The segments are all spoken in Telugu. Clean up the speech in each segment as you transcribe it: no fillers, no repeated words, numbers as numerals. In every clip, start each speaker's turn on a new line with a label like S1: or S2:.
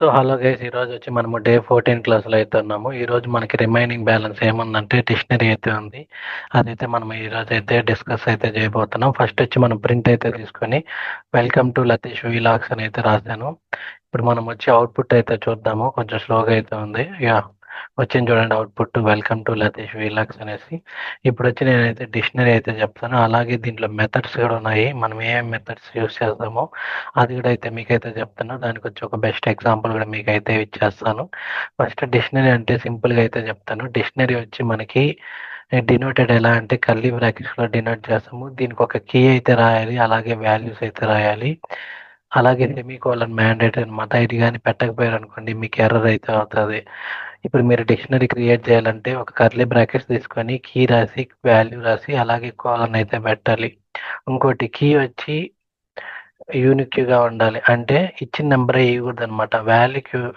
S1: సో, హలో గైస్ ఈరోజొచ్చి మనము డే 14 క్లాస్‌లో అయితే ఉన్నాము. ఈరోజు మనకి రిమైనింగ్ బ్యాలెన్స్ ఏముందంటే డిక్షనరీ అయితే ఉంది. అదైతే మనం ఈరోజైతే డిస్కస్ అయితే చేయబోతున్నాం. ఫస్ట్ వచ్చి మనం ప్రింట్ అయితే తీసుకొని వెల్కమ్ టు లతీష్ వీలాగ్స్ అని అయితే రాసాను. ఇప్పుడు మనం వచ్చి అవుట్‌పుట్ అయితే చూద్దాము. కొంచెం స్లోగా అయితే ఉంది. వచ్చింది చూడండి output welcome to Latheesh vlogs అనేసి. ఇప్పుడొచ్చి నేనైతే డిక్షనరీ అయితే చెప్తాను. అలాగే దీంట్లో మెథడ్స్ కూడా ఉన్నాయి. మనం ఏమేం మెథడ్స్ యూజ్ చేస్తామో అది కూడా అయితే మీకైతే చెప్తాను. దానికి వచ్చి ఒక బెస్ట్ ఎగ్జాంపుల్ కూడా మీకైతే ఇచ్చేస్తాను. ఫస్ట్ డిక్షనరీ అంటే సింపుల్‌గా అయితే చెప్తాను. డిక్షనరీ వచ్చి మనకి డినోటెడ్ ఎలా అంటే కర్లీ బ్రాకెట్స్‌లో డినోట్ చేస్తాము. దీనికి ఒక కీ అయితే రాయాలి. అలాగే వాల్యూస్ అయితే రాయాలి. అలాగే సెమీకోలన్ మ్యాండేటరీ అనమాట. ఇది గాని పెట్టకపోయారనుకోండి మీకు ఎర్రర్ అయితే అవుతది. ఇప్పుడు మీరు డిక్షనరీ క్రియేట్ చేయాలంటే ఒక కర్లీ బ్రాకెట్స్ తీసుకొని కీ రాసి, వాల్యూ రాసి అలాగే కోలన్ అయితే పెట్టాలి. ఇంకోటి కీ వచ్చి యూనిక్‌గా ఉండాలి. అంటే ఇచ్చిన నంబరే ఇయ్యకూడదనమాట.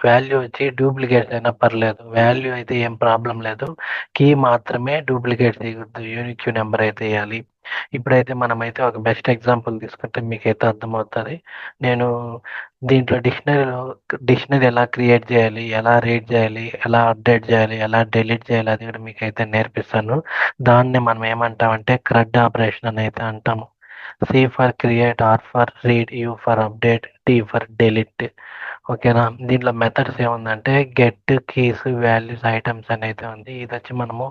S1: వాల్యూ వచ్చి డూప్లికేట్స్ అయినా పర్లేదు. వాల్యూ అయితే ఏం ప్రాబ్లమ్ లేదు. కీ మాత్రమే డూప్లికేట్స్ ఇయ్యకూడదు. యూనిక్ నంబర్ అయితే ఇయ్యాలి. ఇప్పుడైతే మనమైతే ఒక బెస్ట్ ఎగ్జాంపుల్ తీసుకుంటే మీకైతే అర్థమవుతది. నేను దీంట్లో డిక్షనరీ ఎలా క్రియేట్ చేయాలి, ఎలా రీడ్ చేయాలి, ఎలా అప్డేట్ చేయాలి, ఎలా డిలీట్ చేయాలి అది కూడా మీకైతే నేర్పిస్తాను. దాన్నే మనం ఏమంటామంటే క్రడ్ ఆపరేషన్ అని అయితే అంటాము. C for create, R for read, U for update, D for delete. ఓకేనా? దీంట్లో మెథడ్స్ ఏముందంటే గెట్, కీస్, వాల్యూస్, ఐటమ్స్ అని అయితే ఉంది. ఇది వచ్చి మనము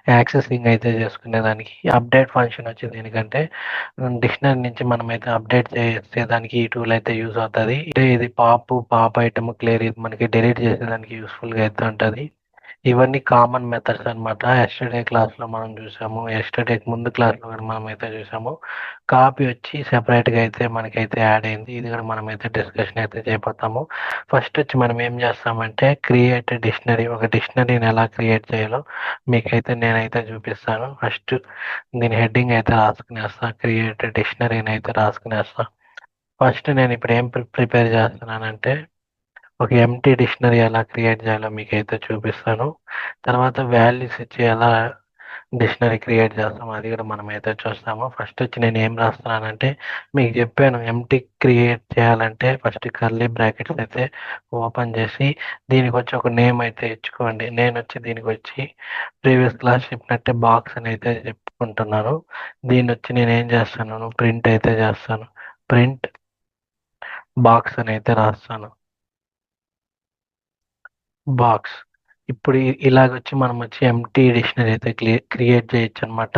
S1: యాక్సెసింగ్ అయితే చేసుకునేదానికి. అప్డేట్ ఫంక్షన్ వచ్చి దేనికంటే డిక్షనరీ నుంచి మనమైతే అప్డేట్ చేసేదానికి ఈ టూల్ అయితే యూజ్ అవుతుంది. అంటే ఇది పాప్ ఐటమ్, క్లియర్ ఇది మనకి డిలీట్ చేసేదానికి యూస్ఫుల్గా అయితే ఉంటుంది. ఇవన్నీ కామన్ మెథడ్స్ అనమాట. యస్టర్డే క్లాస్లో మనం చూసాము. యస్టర్డేకి ముందు క్లాస్లో కూడా మనం అయితే చూసాము. కాపీ వచ్చి సెపరేట్గా అయితే మనకైతే యాడ్ అయింది. ఇది కూడా మనమైతే డిస్కషన్ అయితే చేయబోతాము. ఫస్ట్ వచ్చి మనం ఏం చేస్తామంటే క్రియేట్ డిక్షనరీ. ఒక డిక్షనరీని ఎలా క్రియేట్ చేయాలో మీకైతే నేనైతే చూపిస్తాను. ఫస్ట్ దీని హెడ్డింగ్ అయితే రాసుకునేస్తా. క్రియేట్ డిక్షనరీని అయితే రాసుకునేస్తా. ఫస్ట్ నేను ఇప్పుడు ఏం ప్రిపేర్ చేస్తున్నానంటే ఒక ఎంప్టీ డిక్షనరీ ఎలా క్రియేట్ చేయాలో మీకైతే చూపిస్తాను. తర్వాత వాల్యూస్ ఇచ్చి ఎలా డిక్షనరీ క్రియేట్ చేస్తాము అది కూడా మనమైతే చూస్తాము. ఫస్ట్ వచ్చి నేను ఏం రాస్తున్నానంటే మీకు చెప్పాను ఎంప్టీ క్రియేట్ చేయాలంటే ఫస్ట్ కర్లీ బ్రాకెట్స్ అయితే ఓపెన్ చేసి దీనికి వచ్చి ఒక నేమ్ అయితే ఇచ్చుకోండి. నేను వచ్చి దీనికి వచ్చి ప్రీవియస్ క్లాస్ చెప్పినట్టే బాక్స్ అని అయితే చెప్పుకుంటున్నాను. దీన్ని వచ్చి నేను ఏం చేస్తున్నాను ప్రింట్ అయితే చేస్తాను. ప్రింట్ బాక్స్ అని అయితే రాస్తాను. బాక్స్. ఇప్పుడు ఇలాగొచ్చి మనం వచ్చి ఎంప్టీ డిక్షనరీ అయితే క్రియేట్ చేయొచ్చు అనమాట.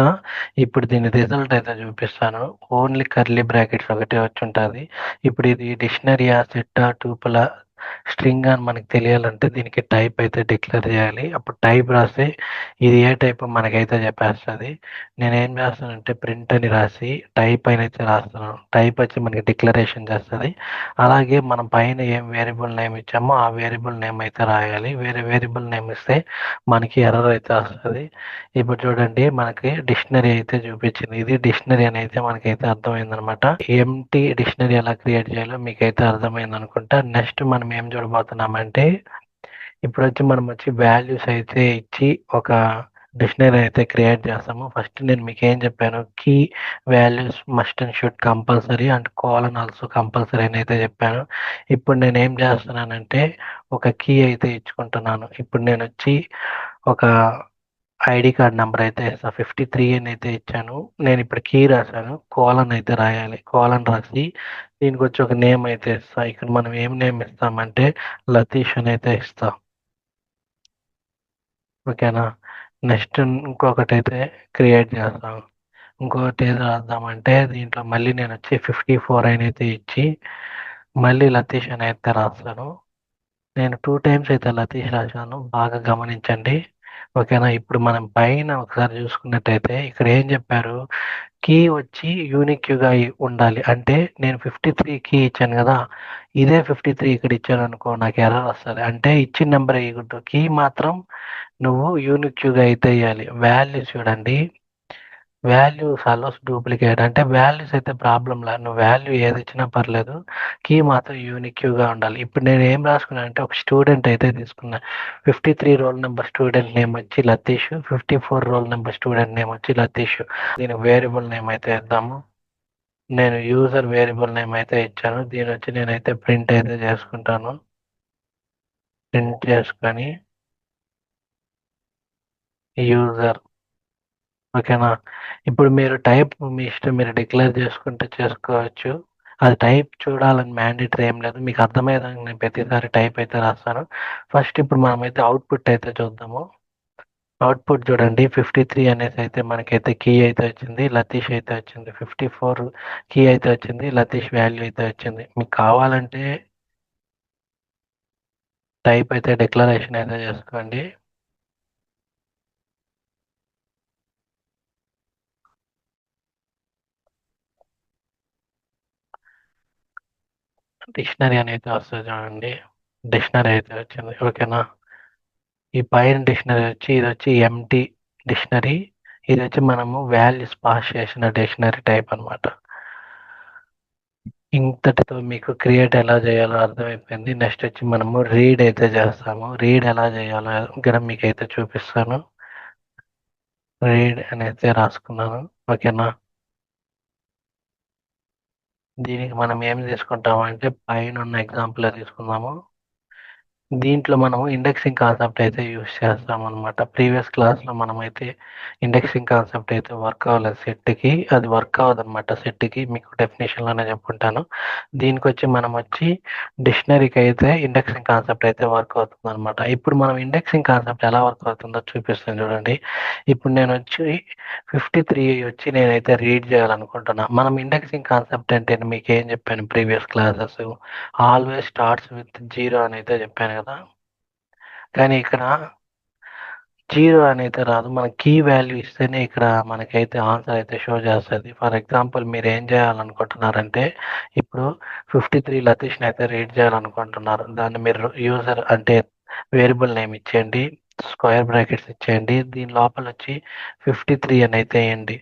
S1: ఇప్పుడు దీని రిజల్ట్ అయితే చూపిస్తాను. ఓన్లీ కర్లీ బ్రాకెట్స్ ఒకటే వచ్చి ఉంటుంది. ఇప్పుడు ఇది డిక్షనరీయా, సెట్టా, టూపులా, స్ట్రింగ్ అని మనకి తెలియాలంటే దీనికి టైప్ అయితే డిక్లేర్ చేయాలి. అప్పుడు టైప్ రాసి ఇది ఏ టైప్ మనకైతే చెప్పేస్తుంది. నేను ఏం చేస్తానంటే ప్రింట్ అని రాసి టైప్ అని అయితే రాస్తున్నాను. టైప్ వచ్చి మనకి డిక్లరేషన్ చేస్తుంది. అలాగే మనం పైన ఏం వేరియబుల్ నేమ్ ఇచ్చామో ఆ వేరియబుల్ నేమ్ అయితే రాయాలి. వేరే వేరియబుల్ నేమ్ ఇస్తే మనకి ఎర్రర్ అయితే వస్తుంది. ఇప్పుడు చూడండి మనకి డిక్షనరీ అయితే చూపించింది. ఇది డిక్షనరీ అని అయితే మనకైతే అర్థమైందనమాట. ఎంటీ డిక్షనరీ ఎలా క్రియేట్ చేయాలో మీకైతే అర్థమైంది అనుకుంటా. నెక్స్ట్ మనం ఏం చూడబోతున్నామంటే ఇప్పుడు వచ్చి మనం వచ్చి వాల్యూస్ అయితే ఇచ్చి ఒక డిక్షనరీ అయితే క్రియేట్ చేస్తాము. ఫస్ట్ నేను మీకు ఏం చెప్పాను key values must and should compulsory and colon also compulsory అని అయితే చెప్పాను. ఇప్పుడు నేను ఏం చేస్తున్నానంటే ఒక కీ అయితే ఇచ్చుకుంటున్నాను. ఇప్పుడు నేను వచ్చి ఒక ఐడి కార్డ్ నెంబర్ అయితే ఇస్తాను. 53 అని అయితే ఇచ్చాను. నేను ఇప్పుడు కీ రాశాను. కోలన్ అయితే రాయాలి. కోలన్ రాసి దీనికి వచ్చి ఒక నేమ్ అయితే ఇస్తా. ఇక్కడ మనం ఏం నేమ్ ఇస్తామంటే లతీష్ అని అయితే ఇస్తాం. ఓకేనా? నెక్స్ట్ ఇంకొకటి అయితే క్రియేట్ చేస్తాం. ఇంకొకటి ఏది రాద్దామంటే దీంట్లో మళ్ళీ నేను వచ్చి 54 అని అయితే ఇచ్చి మళ్ళీ లతీష్ అని అయితే రాస్తాను. నేను 2 టైమ్స్ అయితే లతీష్ రాశాను. బాగా గమనించండి. ఓకేనా? ఇప్పుడు మనం పైన ఒకసారి చూసుకున్నట్టయితే ఇక్కడ ఏం చెప్పారు? కీ వచ్చి యూనిక్‌గా ఉండాలి. అంటే నేను 53 కీ ఇచ్చాను గదా! ఇదే 53 ఇక్కడ ఇచ్చాననుకో నాకు ఎర్రర్ వస్తది. అంటే ఇచ్చిన నంబర్ ఇయ్యకూడదు. కీ మాత్రం నువ్వు యూనిక్‌గా అయితే ఇయ్యాలి. వాల్యూస్ చూడండి. వాల్యూస్ అలోస్ డూప్లికేట్ అంటే వాల్యూస్ అయితే ప్రాబ్లమ్ లా. నువ్వు వాల్యూ ఏది ఇచ్చినా పర్లేదు. కీ మాత్రం యూనిక్‌గా ఉండాలి. ఇప్పుడు నేను ఏం రాసుకున్నానంటే ఒక స్టూడెంట్ అయితే తీసుకున్నా. 53 రోల్ నంబర్ స్టూడెంట్ నేమ్ వచ్చి Latheesh. 54 roll number student name వచ్చి లతీష్. దీనికి వేరియబుల్ నేమ్ అయితే ఇద్దాము. నేను యూజర్ వేరియబుల్ నేమ్ అయితే ఇచ్చాను. దీని వచ్చి నేనైతే ప్రింట్ అయితే చేసుకుంటాను. ప్రింట్ చేసుకొని యూజర్. ఓకేనా? ఇప్పుడు మీరు టైప్ మీ ఇష్టం, మీరు డిక్లేర్ చేసుకుంటే చేసుకోవచ్చు. అది టైప్ చూడాలని మ్యాండేటరీ ఏం లేదు. మీకు అర్థమయ్యేదానికి నేను ప్రతిసారి టైప్ అయితే రాస్తాను. ఫస్ట్ ఇప్పుడు మనమైతే అవుట్పుట్ అయితే చూద్దాము. అవుట్పుట్ చూడండి, 53 అనేసి అయితే మనకైతే కీ అయితే వచ్చింది, లతీష్ అయితే వచ్చింది. 54 కీ అయితే వచ్చింది, లతీష్ వాల్యూ అయితే వచ్చింది. మీకు కావాలంటే టైప్ అయితే డిక్లరేషన్ అయితే చేసుకోండి. డిక్షనరీ అనేది వస్తుంది చూడండి, డిక్షనరీ అయితే వచ్చింది. ఓకేనా? ఈ పైన డిక్షనరీ వచ్చి ఇది వచ్చి ఎంటీ డిక్షనరీ. ఇది వచ్చి మనము వాల్యూస్ పాస్ చేసిన డిక్షనరీ టైప్ అన్నమాట. ఇంతటితో మీకు క్రియేట్ ఎలా చేయాలో అర్థమైపోయింది. నెక్స్ట్ వచ్చి మనము రీడ్ అయితే చేస్తాము. రీడ్ ఎలా చేయాలో ఇక్కడ మీకైతే చూపిస్తాను. రీడ్ అనేది రాసుకున్నాను. ఓకేనా? దీనికి మనం ఏం తీసుకుంటాము అంటే పైన ఉన్న ఎగ్జాంపుల్ తీసుకుందాము. దీంట్లో మనము ఇండెక్సింగ్ కాన్సెప్ట్ అయితే యూస్ చేస్తాం అనమాట. ప్రీవియస్ క్లాస్లో మనమైతే ఇండెక్సింగ్ కాన్సెప్ట్ అయితే వర్క్ అవ్వలేదు సెట్కి, అది వర్క్ అవ్వదన్నమాట సెట్కి, మీకు డెఫినేషన్లోనే చెప్పుంటాను. దీనికి వచ్చి మనం వచ్చి డిక్షనరీకి అయితే ఇండెక్సింగ్ కాన్సెప్ట్ అయితే వర్క్ అవుతుంది అనమాట. ఇప్పుడు మనం ఇండెక్సింగ్ కాన్సెప్ట్ ఎలా వర్క్ అవుతుందో చూపిస్తాను చూడండి. ఇప్పుడు నేను వచ్చి 53 వచ్చి నేనైతే రీడ్ చేయాలనుకుంటున్నా. మనం ఇండెక్సింగ్ కాన్సెప్ట్ అంటే మీకు ఏం చెప్పాను previous classes, always starts with zero అని అయితే చెప్పాను కదా. కానీ ఇక్కడ జీరో అనేది రాదు, మన కీ వాల్యూ ఇస్తేనే ఇక్కడ మనకైతే ఆన్సర్ అయితే షో చేస్తుంది. ఫర్ ఎగ్జాంపుల్ మీరు ఏం చేయాలనుకుంటున్నారంటే ఇప్పుడు 53 లతీష్ని అయితే రీడ్ చేయాలనుకుంటున్నారు. దాన్ని మీరు యూజర్ అంటే వేరియబుల్ నేమ్ ఇచ్చేయండి, స్క్వేర్ బ్రాకెట్స్ ఇచ్చేయండి, దీని లోపల వచ్చి 53 అని అయితే వేయండి.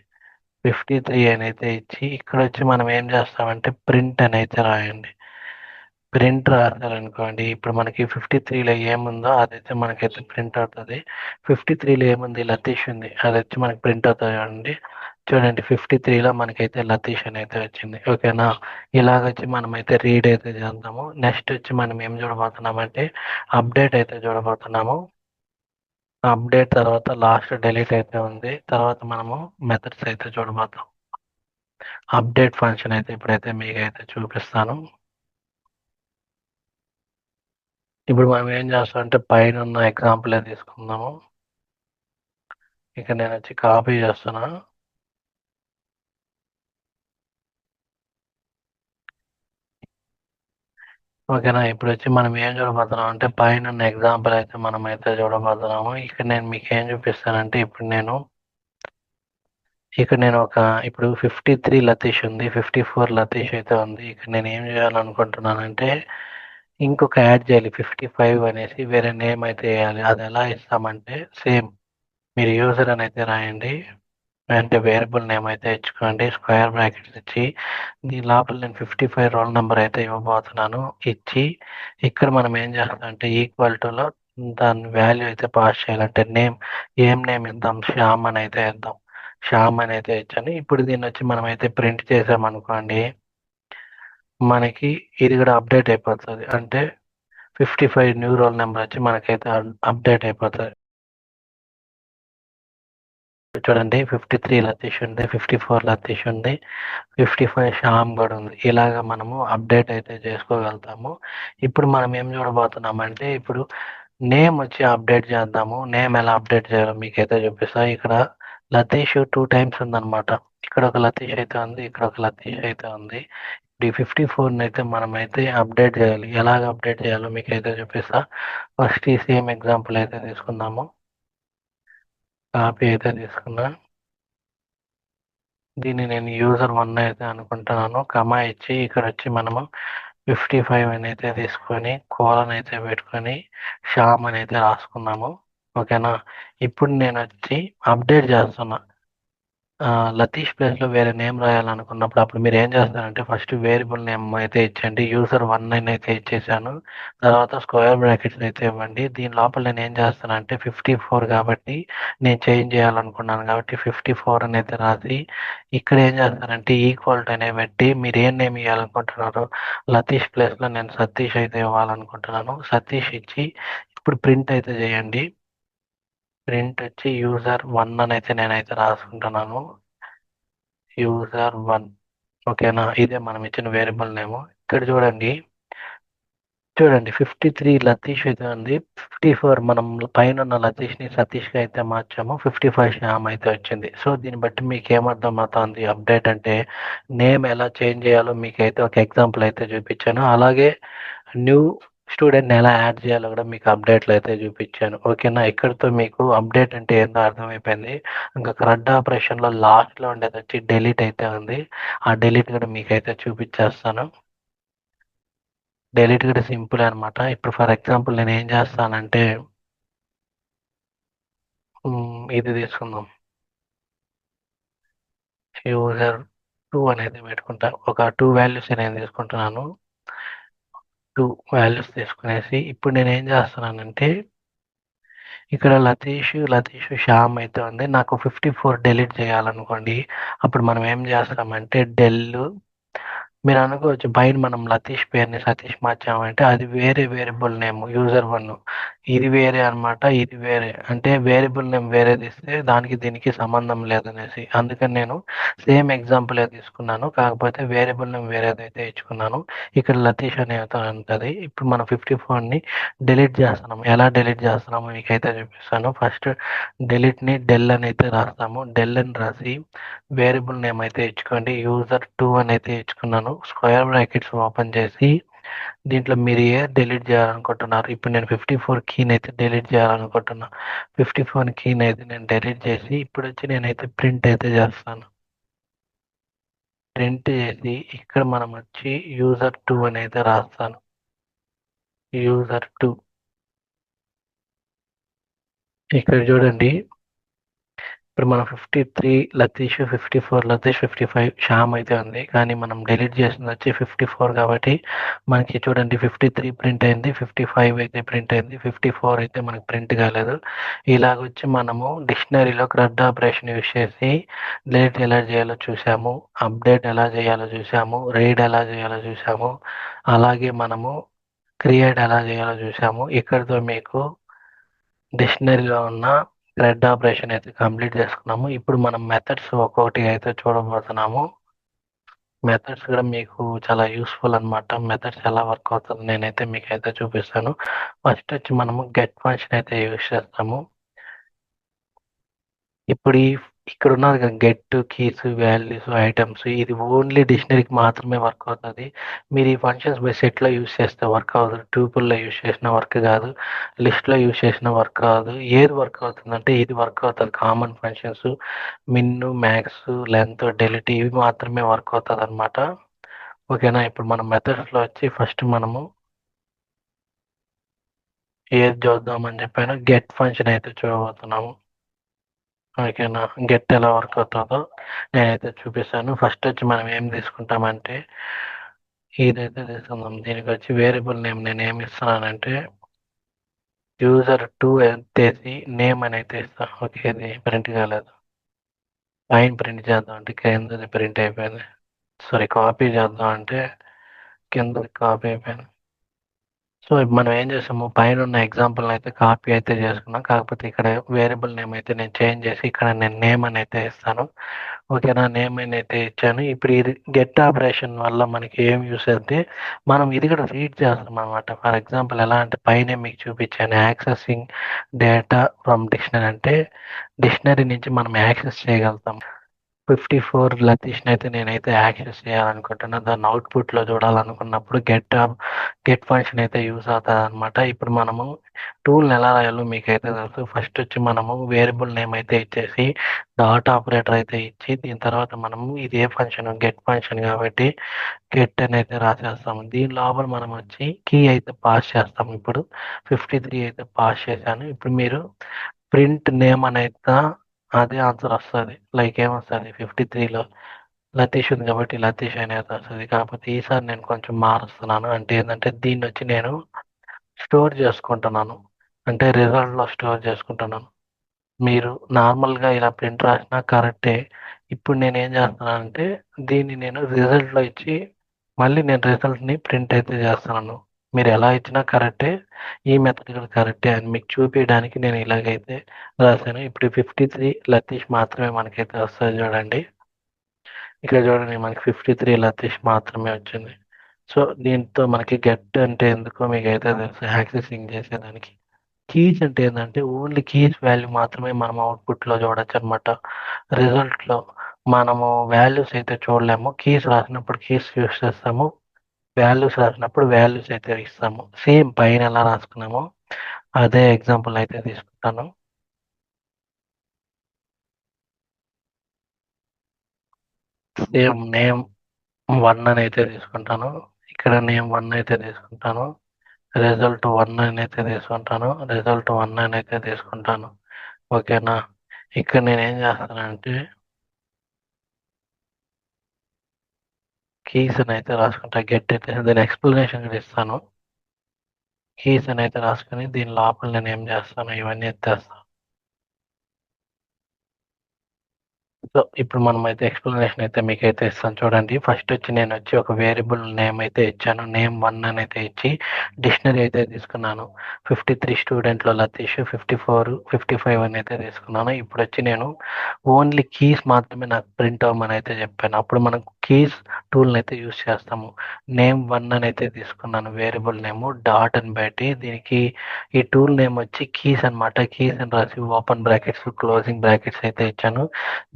S1: 53 అని అయితే ఇచ్చి ఇక్కడ వచ్చి మనం ఏం చేస్తామంటే ప్రింట్ అని అయితే రాయండి. ప్రింట్ రాశారనుకోండి, ఇప్పుడు మనకి 53లో ఏముందో అదైతే మనకైతే ప్రింట్ అవుతుంది. 53లో ఏముంది, లతీష్ ఉంది, అది వచ్చి మనకి ప్రింట్ అవుతుంది చూడండి. చూడండి 53లో మనకైతే లతీష్ అని అయితే వచ్చింది. ఓకేనా? ఇలాగొచ్చి మనమైతే రీడ్ అయితే చేద్దాము. నెక్స్ట్ వచ్చి మనం ఏం చూడబోతున్నామంటే అప్డేట్ అయితే చూడబోతున్నాము. అప్డేట్ తర్వాత లాస్ట్ డిలీట్ అయితే ఉంది. తర్వాత మనము మెథడ్స్ అయితే చూడబోతాం. అప్డేట్ ఫంక్షన్ అయితే ఇప్పుడైతే మీకైతే చూపిస్తాను. ఇప్పుడు మనం ఏం చేస్తాం అంటే పైన ఉన్న ఎగ్జాంపులే తీసుకుందాము. ఇక నేను వచ్చి కాపీ చేస్తున్నా. ఓకేనా? ఇప్పుడు వచ్చి మనం ఏం చూడబోతున్నాం అంటే పైన ఉన్న ఎగ్జాంపుల్ అయితే మనం అయితే చూడబోతున్నాము. ఇక్కడ నేను మీకు ఏం చూపిస్తానంటే ఇక్కడ నేను ఇప్పుడు 53 లతీష్ ఉంది, 54 లతీష్ అయితే ఉంది. ఇక్కడ నేను ఏం చేయాలనుకుంటున్నానంటే ఇంకొక యాడ్ చేయాలి, 55 అనేసి వేరే నేమ్ అయితే వేయాలి. అది ఎలా ఇస్తామంటే సేమ్ మీరు యూజర్ అని అయితే రాయండి, అంటే వేరియబుల్ నేమ్ అయితే ఇచ్చుకోండి, స్క్వేర్ బ్రాకెట్స్ ఇచ్చి దీని లోపల నేను 55 రోల్ నెంబర్ అయితే ఇవ్వబోతున్నాను. ఇచ్చి ఇక్కడ మనం ఏం చేస్తామంటే ఈక్వల్ టులో దాని వాల్యూ అయితే పాస్ చేయాలంటే ఏం నేమ్ ఇద్దాం, శ్యామ్ అని అయితే ఇద్దాం. శ్యామ్ అని అయితే ఇచ్చాను. ఇప్పుడు దీన్ని వచ్చి మనం అయితే ప్రింట్ చేసామనుకోండి, మనకి ఇది కూడా అప్డేట్ అయిపోతుంది. అంటే 55 న్యూ రోల్ నెంబర్ వచ్చి మనకైతే అప్డేట్ అయిపోతుంది. చూడండి 53 లతీష్ ఉంది, 54 లతీష్ ఉంది, 55 శ్యామ్ కూడా ఉంది. ఇలాగ మనము అప్డేట్ అయితే చేసుకోగలుగుతాము. ఇప్పుడు మనం ఏం చూడబోతున్నామంటే ఇప్పుడు నేమ్ వచ్చి అప్డేట్ చేద్దాము. నేమ్ ఎలా అప్డేట్ చేయాలో మీకైతే చూపిస్తా. ఇక్కడ లతీష్ 2 టైమ్స్ ఉందన్నమాట. ఇక్కడ ఒక లతీష్ అయితే ఉంది, ఇక్కడ ఒక లతీష్ అయితే ఉంది. ఈ 54 అయితే మనమైతే అప్డేట్ చేయాలి. ఎలాగ అప్డేట్ చేయాలో మీకైతే చూపిస్తా. ఫస్ట్ ఈ సేమ్ ఎగ్జాంపుల్ అయితే తీసుకుందాము. కాపీ అయితే తీసుకున్నా. దీన్ని నేను యూజర్ 1 అయితే అనుకుంటున్నాను. కమా ఇచ్చి ఇక్కడ వచ్చి మనము 55 అని అయితే తీసుకొని కోలన్ అయితే పెట్టుకొని శ్యామ్ అని అయితే రాసుకున్నాము. ఓకేనా? ఇప్పుడు నేను వచ్చి అప్డేట్ చేస్తున్నా. లతీష్ ప్లేస్‌లో వేరే నేమ్ రాయాలనుకున్నప్పుడు అప్పుడు మీరేం చేస్తారంటే ఫస్ట్ వేరియబుల్ నేమ్ అయితే ఇచ్చండి. యూజర్1 అని అయితే ఇచ్చేసాను. తర్వాత స్క్వేర్ బ్రాకెట్స్ అయితే ఇవ్వండి. దీని లోపల నేనేం చేస్తానంటే 54 కాబట్టి నేను చేంజ్ చేయాలనుకున్నాను కాబట్టి 54 అని అయితే రాసి ఇక్కడ ఏం చేస్తానంటే ఈక్వల్ టు అనేవి పెట్టి మీరు ఏ నేమ్ ఇయ్యాలనుకుంటున్నారో లతీష్ ప్లేస్‌లో నేను సతీష్ అయితే ఇవ్వాలనుకుంటున్నాను. సతీష్ ఇచ్చి ఇప్పుడు ప్రింట్ అయితే చేయండి. ప్రింట్ వచ్చి యూజర్1 అని అయితే నేనైతే రాసుకుంటున్నాను. యూజర్1 ఓకేనా? ఇదే మనం ఇచ్చిన వేరియబుల్ నేమ్. ఇక్కడ చూడండి 53 లతీష్ అయితే ఉంది. 54 మనం పైనున్న లతీష్‌ని సతీష్‌గా అయితే మార్చాము. 55 శ్యామ్ అయితే వచ్చింది. సో, దీన్ని బట్టి మీకేమర్థమవుతోంది అప్డేట్ అంటే నేమ్ ఎలా చేంజ్ చేయాలో మీకైతే ఒక ఎగ్జాంపుల్ అయితే చూపించాను. అలాగే న్యూ స్టూడెంట్‌ని ఎలా యాడ్ చేయాలో కూడా మీకు అప్డేట్‌లో అయితే చూపించాను. ఓకేనా? ఇక్కడితో మీకు అప్డేట్ అంటే ఏందో అర్థమైపోయింది. ఇంకా క్రడ్ ఆపరేషన్‌లో లాస్ట్‌లో ఉండేదొచ్చి డెలీట్ అయితే ఉంది. ఆ డెలీట్ కూడా మీకైతే చూపించేస్తాను. డెలీట్ కూడా సింపుల్ అనమాట. ఇప్పుడు ఫర్ ఎగ్జాంపుల్ నేనేం చేస్తానంటే ఇది తీసుకుందాం. యూజర్2 అనేది పెట్టుకుంటా. ఒక 2 వాల్యూస్ నేను తీసుకుంటున్నాను. 2 వాల్యూస్ తీసుకునేసి ఇప్పుడు నేనేం చేస్తున్నానంటే ఇక్కడ లతీష్, శ్యామ్ అయితే ఉంది. నాకు 54 డెలీట్ చేయాలనుకోండి. అప్పుడు మనం ఏం చేస్తామంటే మీరు అనుకోవచ్చు పైన మనం లతీష్ పేరుని సతీష్ మార్చామంటే అది వేరే వేరియబుల్ నేమ్ యూజర్1. ఇది వేరే అనమాట. ఇది వేరే. అంటే వేరియబుల్ నేమ్ వేరేది ఇస్తే దానికి దీనికి సంబంధం లేదనేసి. అందుకని నేను సేమ్ ఎగ్జాంపులే తీసుకున్నాను. కాకపోతే వేరియబుల్ నేమ్ వేరేదైతే ఇచ్చుకున్నాను. ఇక్కడ లతీష్ అనే అతను ఉంటది. ఇప్పుడు మనం 54ని డిలీట్ చేస్తున్నాము. ఎలా డిలీట్ చేస్తున్నామో మీకైతే చూపిస్తాను. ఫస్ట్ డిలీట్‌ని డెల్ అని అయితే రాస్తాము. డెల్ అని రాసి వేరియబుల్ నేమ్ అయితే ఇచ్చుకోండి. యూజర్2 అని అయితే ఇచ్చుకున్నాను. స్క్వేర్ బ్రాకెట్స్ ఓపెన్ చేసి దీంట్లో మీరు ఏది డిలీట్ చేయాలనుకుంటున్నారు. ఇప్పుడు నేను 54 కీని అయితే డిలీట్ చేయాలనుకుంటున్నా. 54 కీని అయితే నేను డిలీట్ చేసి ఇప్పుడొచ్చి నేనైతే ప్రింట్ అయితే చేస్తాను. ప్రింట్ చేసి ఇక్కడ మనం వచ్చి యూజర్2 అని అయితే రాస్తాను. యూజర్2 ఇక్కడ చూడండి. ఇప్పుడు మనం 53 లతీష్, 54 లతీష్, 55 శ్యామ్ అయితే ఉంది. కానీ మనం డిలీట్ చేసింది వచ్చి 54 కాబట్టి మనకి చూడండి 53 ప్రింట్ అయింది. 55 అయితే ప్రింట్ అయింది. 54 అయితే మనకి ప్రింట్ కాలేదు. ఇలాగొచ్చి మనము డిక్షనరీలో క్రడ్ ఆపరేషన్ యూజ్ చేసి డిలీట్ ఎలా చేయాలో చూసాము. అప్డేట్ ఎలా చేయాలో చూసాము. రీడ్ ఎలా చేయాలో చూసాము. అలాగే మనము క్రియేట్ ఎలా చేయాలో చూసాము. ఇక్కడితో మీకు డిక్షనరీలో ఉన్న థ్రెడ్ ఆపరేషన్ అయితే కంప్లీట్ చేసుకున్నాము. ఇప్పుడు మనం మెథడ్స్ ఒక్కొక్కటిగా అయితే చూడబోతున్నాము. మెథడ్స్ కూడా మీకు చాలా యూస్ఫుల్ అనమాట. మెథడ్స్ ఎలా వర్క్ అవుతుందో నేనైతే మీకైతే చూపిస్తాను. ఫస్ట్ వచ్చి మనము గెట్ ఫంక్షన్ అయితే యూజ్ చేస్తాము. ఇప్పుడు ఇక్కడ ఉన్నది కదా గెట్, కీస్, వాల్యూస్, ఐటమ్స్ ఇది ఓన్లీ డిక్షనరీకి మాత్రమే వర్క్ అవుతది. మీరు ఈ ఫంక్షన్స్ మీరు సెట్‌లో యూజ్ చేస్తే వర్క్ అవ్వదు. ట్యూపుల్‌లో యూజ్ చేసినా వర్క్ కాదు. లిస్ట్‌లో యూజ్ చేసినా వర్క్ కాదు. ఏది వర్క్ అవుతుందంటే ఇది వర్క్ అవుతది. కామన్ ఫంక్షన్స్ మిన్, మాక్స్, లెంత్, డెలీట్ ఇవి మాత్రమే వర్క్ అవుతదనమాట. ఓకేనా? ఇప్పుడు మనం మెథడ్స్‌లో వచ్చి ఫస్ట్ మనము ఏది చూద్దామని చెప్పాను గెట్ ఫంక్షన్ అయితే చూడబోతున్నాము. ఓకేనా? గెట్ ఎలా వర్క్ అవుతదో నేనైతే చూపిస్తాను. ఫస్ట్ వచ్చి మనం ఏం తీసుకుంటామంటే ఇదైతే తీసుకుందాం. దీనికొచ్చి వేరియబుల్ నేమ్ నేనేమి ఇస్తున్నానంటే యూజర్2 ఎత్తేసి నేమ్ అని అయితే ఇస్తా. ఓకే. ఇది ప్రింట్ కాలేదు. పైన ప్రింట్ చేద్దాం అంటే కిందది ప్రింట్ అయిపోయింది. సారీ కాపీ చేద్దాం అంటే కిందది కాపీ అయిపోయింది. సో, ఇప్పుడు మనం ఏం చేసాము పైనున్న ఎగ్జాంపుల్‌ని అయితే కాపీ అయితే చేసుకున్నాం. కాకపోతే ఇక్కడ వేరియబుల్ నేమ్ అయితే నేను చేంజ్ చేసి ఇక్కడ నేను నేమ్ అని అయితే ఇస్తాను. ఓకేనా? నేమ్ అని అయితే ఇచ్చాను. ఇప్పుడు ఇది గెట్ ఆపరేషన్ వల్ల మనకి ఏం యూజ్ అంటే మనం ఇది కూడా రీడ్ చేస్తామనమాట. ఫర్ ఎగ్జాంపుల్ ఎలా అంటే పైనే మీకు చూపించాను యాక్సెసింగ్ డేటా ఫ్రమ్ డిక్షనరీ అంటే డిక్షనరీ నుంచి మనం యాక్సెస్ చేయగలుగుతాం. 54 లతీష్‌ని అయితే నేనైతే యాక్సెస్ చేయాలనుకుంటున్నా. దాన్ని అవుట్‌పుట్‌లో చూడాలనుకున్నప్పుడు గెట్ ఫంక్షన్ అయితే యూజ్ అవుతదనమాట. ఇప్పుడు మనము టూల్‌ని ఎలా రాయాలో మీకైతే తెలుసు. ఫస్ట్ వచ్చి మనము వేరియబుల్ నేమ్ అయితే ఇచ్చేసి డాట్ ఆపరేటర్ అయితే ఇచ్చి దీని తర్వాత మనము ఇది ఏ ఫంక్షన్ గెట్ ఫంక్షన్ కాబట్టి గెట్ అని అయితే రాసేస్తాము. దీని లోపల మనం వచ్చి కీ అయితే పాస్ చేస్తాము. ఇప్పుడు 53 అయితే పాస్ చేశాను. ఇప్పుడు మీరు ప్రింట్ నేమ్ అనేది అదే ఆన్సర్ వస్తుంది. లైక్ ఏమొస్తుంది 53లో లతీష్ ఉంది కాబట్టి లతీష్ అనేది వస్తుంది. కాకపోతే ఈసారి నేను కొంచెం మారుస్తున్నాను. అంటే ఏంటంటే దీన్ని వచ్చి నేను స్టోర్ చేసుకుంటున్నాను. అంటే రిజల్ట్లో స్టోర్ చేసుకుంటున్నాను. మీరు నార్మల్గా ఇలా ప్రింట్ రాసినా కరెక్టే. ఇప్పుడు నేను ఏం చేస్తున్నానంటే దీన్ని నేను రిజల్ట్లో ఇచ్చి మళ్ళీ నేను రిజల్ట్ని ప్రింట్ అయితే చేస్తున్నాను. మీరు ఎలా ఇచ్చినా కరెక్టే. ఈ మెథడ్ కూడా కరెక్టే అని మీకు చూపించడానికి నేను ఇలాగైతే రాశాను. ఇప్పుడు 53 లతీష్ మాత్రమే మనకైతే వస్తుంది చూడండి. ఇక్కడ చూడండి మనకి 53 లతీష్ మాత్రమే వచ్చింది. సో దీంతో మనకి గెట్ అంటే ఎందుకో మీకైతే తెలుసు, యాక్సెసింగ్ చేసేదానికి. కీస్ అంటే ఏంటంటే ఓన్లీ కీస్ వాల్యూ మాత్రమే మనం అవుట్పుట్లో చూడొచ్చు అనమాట. రిజల్ట్లో మనము వాల్యూస్ అయితే చూడలేము. కీస్ రాసినప్పుడు కీస్ యూస్ చేస్తాము. వాల్యూస్ రాసినప్పుడు వాల్యూస్ అయితే ఇస్తాము. సేమ్ పైన ఎలా రాసుకున్నామో అదే ఎగ్జాంపుల్ అయితే తీసుకుంటాను. సేమ్ నేమ్ 1 అని అయితే తీసుకుంటాను. ఇక్కడ నేమ్ 1 అయితే తీసుకుంటాను. రిజల్ట్ 1 అని అయితే తీసుకుంటాను. రిజల్ట్ 1 అని అయితే తీసుకుంటాను. ఓకేనా? ఇక్కడ నేనేం చేస్తానంటే కీస్ అని అయితే రాసుకుంటా. గెట్ అయితే దాని ఎక్స్ప్లెనేషన్ కూడా ఇస్తాను. కీస్ అని అయితే రాసుకొని దీని లోపల నేను ఏం చేస్తాను ఇవన్నీ ఎత్తేస్తాను. సో ఇప్పుడు మనమైతే ఎక్స్ప్లెనేషన్ అయితే మీకైతే ఇస్తాను చూడండి. ఫస్ట్ వచ్చి నేను వచ్చి ఒక వేరియబుల్ నేమ్ అయితే ఇచ్చాను. నేమ్ 1 అని అయితే ఇచ్చి డిక్షనరీ అయితే తీసుకున్నాను. 53 స్టూడెంట్లో లతీష్, 54, 55 అని అయితే తీసుకున్నాను. ఇప్పుడు వచ్చి నేను ఓన్లీ కీస్ మాత్రమే నాకు ప్రింట్ అవ్వమని అయితే చెప్పాను. అప్పుడు మనం కీస్ టూల్ని అయితే యూస్ చేస్తాము. నేమ్ 1 అని అయితే తీసుకున్నాను. వేరియబుల్ నేమ్ డాట్ అని పెట్టి దీనికి ఈ టూల్ నేమ్ వచ్చి కీస్ అనమాట. కీస్ అని రాసి ఓపెన్ బ్రాకెట్స్ క్లోజింగ్ బ్రాకెట్స్ అయితే ఇచ్చాను.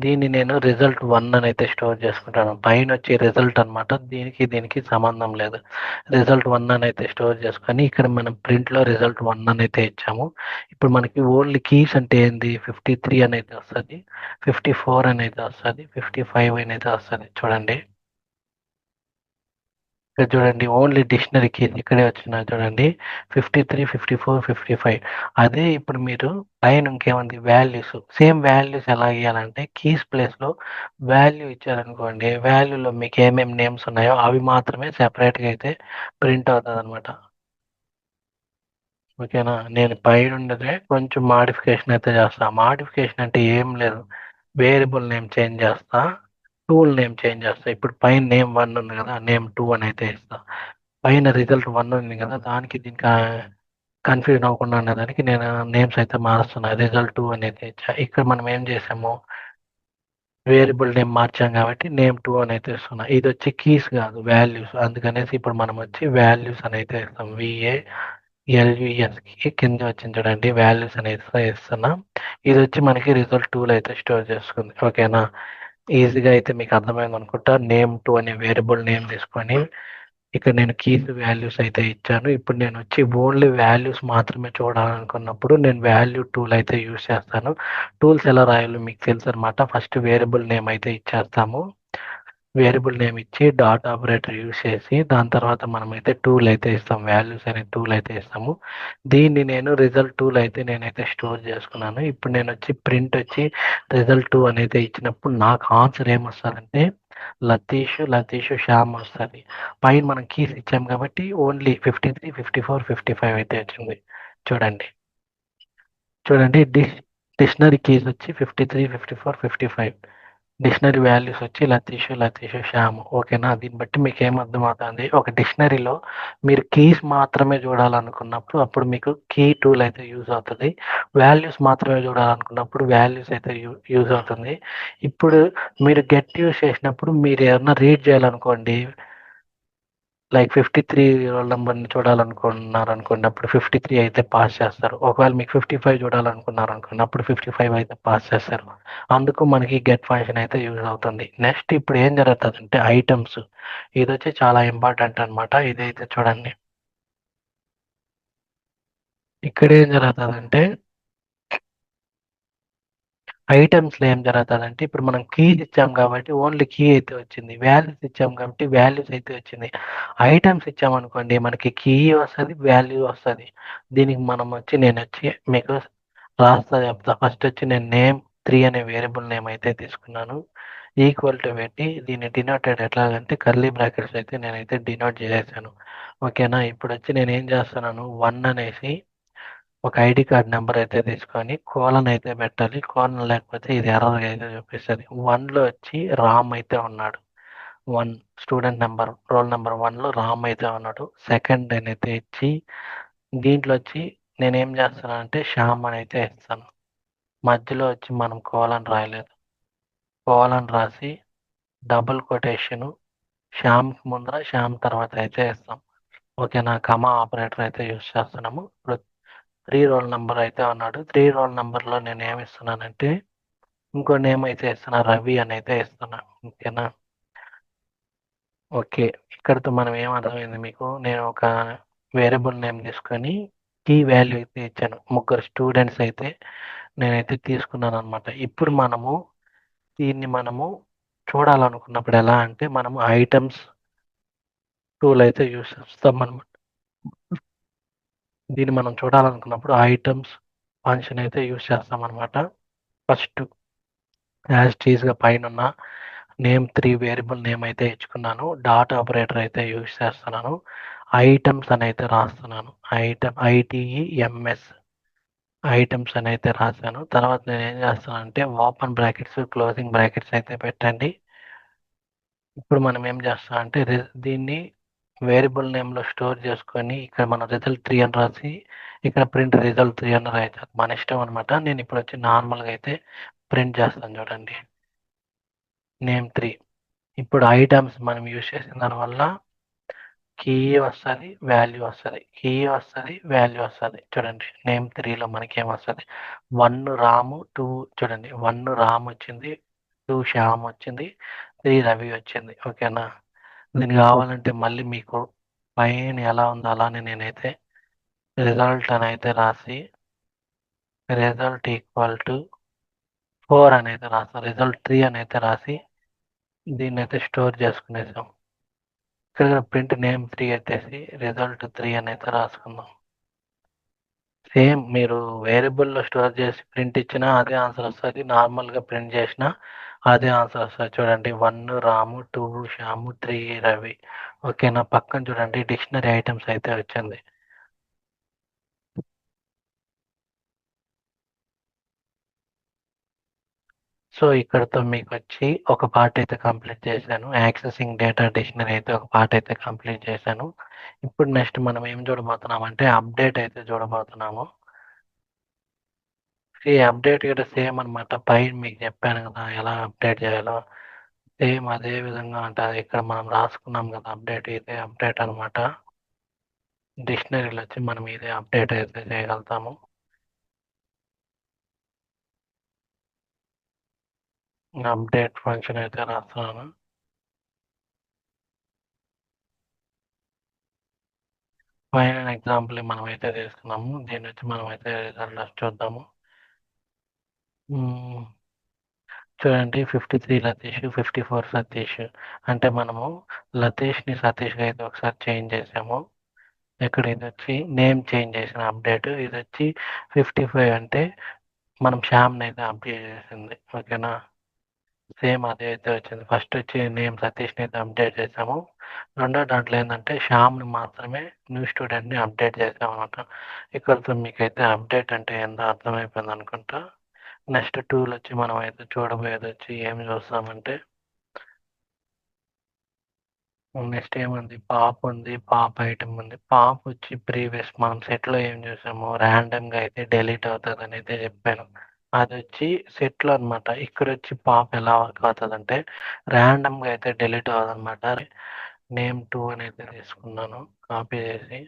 S1: దీన్ని నేను రిజల్ట్ 1 అని అయితే స్టోర్ చేసుకుంటాను. పైన వచ్చి రిజల్ట్ అనమాట. దీనికి సంబంధం లేదు. రిజల్ట్ 1 అని అయితే స్టోర్ చేసుకొని ఇక్కడ మనం ప్రింట్లో రిజల్ట్ 1 అని అయితే ఇచ్చాము. ఇప్పుడు మనకి ఓన్లీ కీస్ అంటే ఏంది 53 అని అయితే వస్తుంది, 54 అని అయితే వస్తుంది, 55 అని అయితే వస్తుంది. చూడండి ఇక్కడ చూడండి ఓన్లీ డిక్షనరీ కీస్ ఇక్కడే వచ్చినాయి చూడండి. 53, 54, 55. అదే ఇప్పుడు మీరు పైన ఇంకేముంది వాల్యూస్. సేమ్ వాల్యూస్ ఎలా ఇవ్వాలంటే కీస్ ప్లేస్లో వాల్యూ ఇచ్చారనుకోండి, వాల్యూలో మీకు ఏమేమి నేమ్స్ ఉన్నాయో అవి మాత్రమే సెపరేట్గా అయితే ప్రింట్ అవుతుంది అనమాట. ఓకేనా? నేను పైనుండదే కొంచెం మాడిఫికేషన్ అయితే చేస్తా. మాడిఫికేషన్ అంటే ఏం లేదు, వేరియబుల్ నేమ్ చేంజ్ చేస్తా, టూల్ నేమ్ చేంజ్ చేస్తా. ఇప్పుడు పైన నేమ్ 1 ఉంది కదా, నేమ్ 2 అని అయితే ఇస్తా. పైన రిజల్ట్ 1 ఉంది కదా, దానికి దీనికి కన్ఫ్యూజన్ అవ్వకుండా ఉండడానికి నేను నేమ్స్ అయితే మారుస్తున్నా. రిజల్ట్ 2 అనేది ఇచ్చా. ఇక్కడ మనం ఏం చేసాము వేరియబుల్ నేమ్ మార్చాం కాబట్టి నేమ్ 2 అని అయితే ఇస్తున్నా. ఇది వచ్చి కీస్ కాదు వాల్యూస్. అందుకనేసి ఇప్పుడు మనం వచ్చి వాల్యూస్ అని అయితే ఇస్తాం. ఎల్యుఎస్కి కింద వచ్చింది చూడండి, వాల్యూస్ అనేది ఇస్తున్నాం. ఇది వచ్చి మనకి రిజల్ట్ 2లో అయితే స్టోర్ చేసుకుంది. ఓకేనా? ఈజీగా అయితే మీకు అర్థమైంది అనుకుంటా. నేమ్ 2 అనే వేరియబుల్ నేమ్ తీసుకొని ఇక్కడ నేను కీస్ వాల్యూస్ అయితే ఇచ్చాను. ఇప్పుడు నేను వచ్చి ఓన్లీ వాల్యూస్ మాత్రమే చూడాలనుకున్నప్పుడు నేను వాల్యూ టూల్ అయితే యూస్ చేస్తాను. టూల్స్ ఎలా రాయాలో మీకు తెలుసు అనమాట. ఫస్ట్ వేరియబుల్ నేమ్ అయితే ఇచ్చేస్తాము. వేరియబుల్ నేమ్ ఇచ్చి డాట్ ఆపరేటర్ యూస్ చేసి దాని తర్వాత మనమైతే టూల్ అయితే ఇస్తాం. వాల్యూస్ అనే టూల్ అయితే ఇస్తాము. దీన్ని నేను రిజల్ట్ టూల్ అయితే నేనైతే స్టోర్ చేసుకున్నాను. ఇప్పుడు నేను వచ్చి ప్రింట్ వచ్చి రిజల్ట్ 2 అనేది ఇచ్చినప్పుడు నాకు ఆన్సర్ ఏమొస్తుందంటే లతీష్ శ్యామ్ వస్తుంది. పైన మనం కీస్ ఇచ్చాం కాబట్టి ఓన్లీ 53, 54, 55 అయితే వచ్చింది. చూడండి చూడండి డిక్షనరీ కీస్ వచ్చి 53, 54, 55. డిక్షనరీ వాల్యూస్ వచ్చి లతీష్ శ్యామ్. ఓకేనా? దీన్ని బట్టి మీకు ఏం అర్థమవుతుంది, ఒక డిక్షనరీలో మీరు కీస్ మాత్రమే చూడాలనుకున్నప్పుడు అప్పుడు మీకు కీ టూల్ అయితే యూజ్ అవుతుంది. వాల్యూస్ మాత్రమే చూడాలనుకున్నప్పుడు వాల్యూస్ అయితే యూజ్ అవుతుంది. ఇప్పుడు మీరు గెట్ యూజ్ చేసినప్పుడు మీరు ఏమన్నా రీడ్ చేయాలనుకోండి, లైక్ 53 రోల్ నెంబర్ని చూడాలనుకున్నారనుకోండి, అప్పుడు 53 అయితే పాస్ చేస్తారు. ఒకవేళ మీకు 55 చూడాలనుకున్నారనుకోండి, అప్పుడు 55 అయితే పాస్ చేస్తారు. అందుకు మనకి గెట్ ఫంక్షన్ అయితే యూజ్ అవుతుంది. నెక్స్ట్ ఇప్పుడు ఏం జరుగుతుందంటే ఐటమ్స్. ఇది వచ్చి చాలా ఇంపార్టెంట్ అనమాట. ఇదైతే చూడండి ఇక్కడ ఏం జరుగుతుందంటే ఐటమ్స్లో ఏం జరుగుతుందంటే ఇప్పుడు మనం కీస్ ఇచ్చాం కాబట్టి ఓన్లీ కీ అయితే వచ్చింది. వాల్యూస్ ఇచ్చాం కాబట్టి వాల్యూస్ అయితే వచ్చింది. ఐటమ్స్ ఇచ్చామనుకోండి మనకి కీ వస్తుంది, వాల్యూ వస్తుంది. దీనికి మనం వచ్చి నేను వచ్చి మీకు రాస్తా చెప్తా. ఫస్ట్ వచ్చి నేను నేమ్ 3 అనే వేరియబుల్ నేమ్ అయితే తీసుకున్నాను. ఈక్వల్ టు పెట్టి దీన్ని డినోటెడ్ ఎట్లాగంటే కర్లీ బ్రాకెట్స్ అయితే నేనైతే డినోట్ చేసేసాను. ఓకేనా. ఇప్పుడొచ్చి నేనేం చేస్తున్నాను 1 అనేసి ఒక ఐడి కార్డ్ నెంబర్ అయితే తీసుకొని కోలన్ అయితే పెట్టాలి. కోలన్ లేకపోతే ఇది ఎర్రర్ అయితే చూపిస్తుంది. 1లో వచ్చి రామ్ అయితే ఉన్నాడు. 1 స్టూడెంట్ నెంబర్ రోల్ నెంబర్ 1లో రామ్ అయితే ఉన్నాడు. సెకండ్ అయితే ఇచ్చి దీంట్లో వచ్చి నేనేం చేస్తానంటే శ్యామ్ అని అయితే ఇస్తాను. మధ్యలో వచ్చి మనం కోలన్ రాయలేదు. కోలన్ రాసి డబుల్ కొటేషను శ్యామ్కి ముందర శ్యామ్ తర్వాత అయితే ఇస్తాం. ఓకేనా. కమా ఆపరేటర్ అయితే యూస్ చేస్తున్నాము. ఇప్పుడు 3 రోల్ నెంబర్ అయితే ఉన్నాడు. 3 రోల్ నెంబర్లో నేను ఏమి ఇస్తున్నానంటే ఇంకో నేమ్ అయితే ఇస్తున్నా, రవి అని అయితే ఇస్తున్నా. ఓకేనా. ఓకే. ఇక్కడితో మనం ఏం అర్థమైంది మీకు, నేను ఒక వేరియబుల్ నేమ్ తీసుకొని కీ వాల్యూ అయితే ఇచ్చాను. ముగ్గురు స్టూడెంట్స్ అయితే నేనైతే తీసుకున్నాను అనమాట. ఇప్పుడు దీన్ని మనము చూడాలనుకున్నప్పుడు ఎలా అంటే మనము ఐటమ్స్ టూల్ అయితే యూస్ చేస్తాం అనమాట. దీన్ని మనం చూడాలనుకున్నప్పుడు ఐటమ్స్ ఫంక్షన్ అయితే యూస్ చేస్తాం అనమాట. ఫస్ట్ యాజ్ టీజ్గా పైన నేమ్ 3 వేరియబుల్ నేమ్ అయితే ఇచ్చుకున్నాను. డాట్ ఆపరేటర్ అయితే యూస్ చేస్తున్నాను. ఐటమ్స్ అని అయితే రాస్తున్నాను. ఐటీఈఎంఎస్ ఐటమ్స్ అని అయితే రాశాను. తర్వాత నేను ఏం చేస్తానంటే ఓపెన్ బ్రాకెట్స్ క్లోజింగ్ బ్రాకెట్స్ అయితే పెట్టండి. ఇప్పుడు మనం ఏం చేస్తామంటే దీన్ని వేరియబుల్ నేమ్లో స్టోర్ చేసుకొని ఇక్కడ మనం రిజల్ట్ 3 అని రాసి ఇక్కడ ప్రింట్ రిజల్ట్ 3 అని రాయచ్చు. మన ఇష్టం అనమాట. నేను ఇప్పుడు వచ్చి నార్మల్గా అయితే ప్రింట్ చేస్తాను చూడండి. నేమ్ 3. ఇప్పుడు ఐటమ్స్ మనం యూజ్ చేసిన దానివల్ల కీ వస్తుంది, వాల్యూ వస్తుంది. కీ వస్తుంది, వాల్యూ వస్తుంది. చూడండి నేమ్ 3లో మనకి ఏమొస్తుంది, 1 రాము, 2 చూడండి 1 రామ్ వచ్చింది, 2 శ్యామ్ వచ్చింది, 3 రవి వచ్చింది. ఓకేనా. దీనికి కావాలంటే మళ్ళీ మీకు పైన ఎలా ఉందో అలానే నేనైతే రిజల్ట్ అని అయితే రాసి రిజల్ట్ ఈక్వల్ టు 4 అని అయితే రాస్తాను. రిజల్ట్ 3 అని అయితే రాసి దీన్ని అయితే స్టోర్ చేసుకునేసాం. ఇక్కడ ప్రింట్ నేమ్ 3 ఎత్తేసి రిజల్ట్ 3 అని అయితే రాసుకుందాం. సేమ్ మీరు వేరియబుల్లో స్టోర్ చేసి ప్రింట్ ఇచ్చినా అదే ఆన్సర్ వస్తుంది. నార్మల్గా ప్రింట్ చేసినా అదే ఆన్సర్ వస్తుంది. చూడండి 1 రాము, 2 శ్యాము, 3 రవి. ఓకేనా. పక్కన చూడండి డిక్షనరీ ఐటమ్స్ అయితే వచ్చింది. సో ఇక్కడతో మీకు వచ్చి ఒక పార్ట్ అయితే కంప్లీట్ చేశాను. యాక్సెసింగ్ డేటా డిక్షనరీ అయితే ఒక పార్ట్ అయితే కంప్లీట్ చేశాను. ఇప్పుడు నెక్స్ట్ మనం ఏం చూడబోతున్నాం అంటే అప్డేట్ అయితే చూడబోతున్నాము. ఈ అప్డేట్ కూడా సేమ్ అనమాట. పైన మీకు చెప్పాను కదా ఎలా అప్డేట్ చేయాలో, సేమ్ అదే విధంగా ఉంటుంది. ఇక్కడ మనం రాసుకున్నాం కదా అప్డేట్, ఇదే అప్డేట్ అనమాట. డిక్షనరీలో వచ్చి మనం ఇదే అప్డేట్ అయితే చేయగలుగుతాము. అప్డేట్ ఫంక్షన్ అయితే రాస్తున్నాను. ఫైనల్ ఎగ్జాంపుల్ మనం అయితే తీసుకున్నాము. దీని వచ్చి మనం అయితే రిజల్ట్ చూద్దాము. చూడండి 53 లతీష్, 54 సతీష్. అంటే మనము లతీష్ని సతీష్గా అయితే ఒకసారి చేంజ్ చేసాము. ఇక్కడ ఇది వచ్చి నేమ్ చేంజ్ చేసిన అప్డేట్. ఇది వచ్చి 55 అంటే మనం శ్యామ్ని అయితే అప్డేట్ చేసింది. ఓకేనా. సేమ్ అదే అయితే వచ్చింది. ఫస్ట్ వచ్చి నేమ్ సతీష్ని అయితే అప్డేట్ చేసాము. రెండో దాంట్లో ఏంటంటే శ్యామ్ని మాత్రమే న్యూ స్టూడెంట్ని అప్డేట్ చేసాము అనమాట. ఇక్కడతో మీకైతే అప్డేట్ అంటే ఏందో అర్థమైపోయింది అనుకుంటా. నెక్స్ట్ టూల్ వచ్చి మనం అయితే చూడబోయేది వచ్చి ఏమి చూస్తామంటే నెక్స్ట్ ఏముంది, పాప్ ఉంది, పాప్ ఐటమ్ ఉంది. పాప్ వచ్చి ప్రీవియస్ మనం సెట్లో ఏం చూసాము, ర్యాండమ్గా అయితే డిలీట్ అవుతుంది అని అయితే చెప్పాను. అది వచ్చి సెట్లో అనమాట. ఇక్కడ వచ్చి పాప్ ఎలా వర్క్ అవుతుంది అంటే ర్యాండమ్గా అయితే డిలీట్ అవ్వదు అనమాట. నేమ్ 2 అని అయితే తీసుకున్నాను కాపీ చేసి.